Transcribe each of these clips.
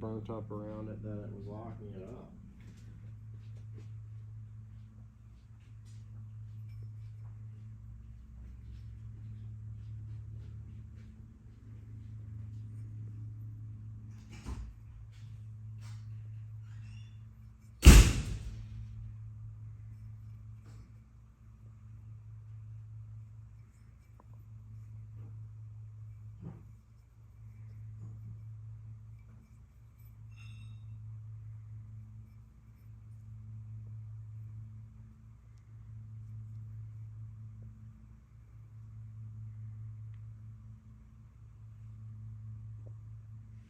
burnt up around it that it was locking it up.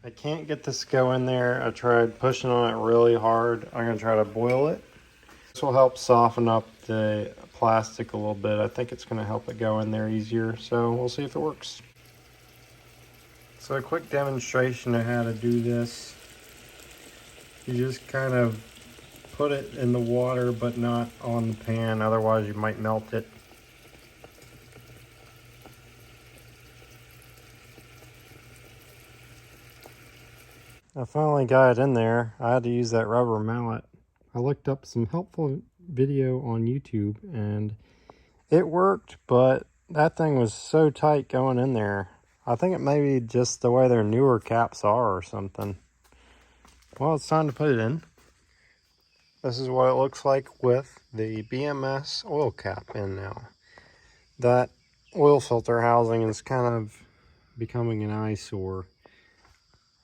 I can't get this to go in there. I tried pushing on it really hard. I'm going to try to boil it. This will help soften up the plastic a little bit. I think it's going to help it go in there easier. So we'll see if it works. So a quick demonstration of how to do this. You just kind of put it in the water but not on the pan, otherwise you might melt it. I finally got it in there. I had to use that rubber mallet. I looked up some helpful video on YouTube and it worked, but that thing was so tight going in there. I think it may be just the way their newer caps are or something. Well, it's time to put it in. This is what it looks like with the BMS oil cap in now. That oil filter housing is kind of becoming an eyesore.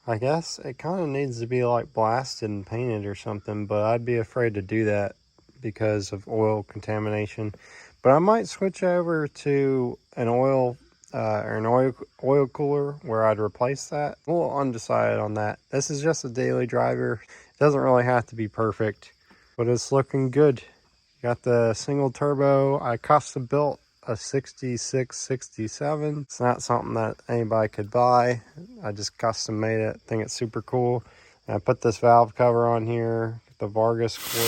I guess it kind of needs to be like blasted and painted or something, but I'd be afraid to do that because of oil contamination. But I might switch over to an oil cooler where I'd replace that. I'm a little undecided on that. This is just a daily driver. It doesn't really have to be perfect, but it's looking good. Got the single turbo. I custom built a 66, 67. It's not something that anybody could buy. I just custom made it. I think it's super cool. And I put this valve cover on here, the Vargas coil.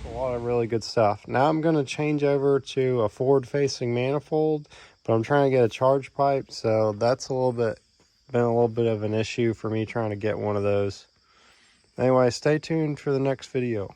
A lot of really good stuff. Now I'm going to change over to a forward-facing manifold, but I'm trying to get a charge pipe, so that's been a little bit of an issue for me trying to get one of those. Anyway, stay tuned for the next video.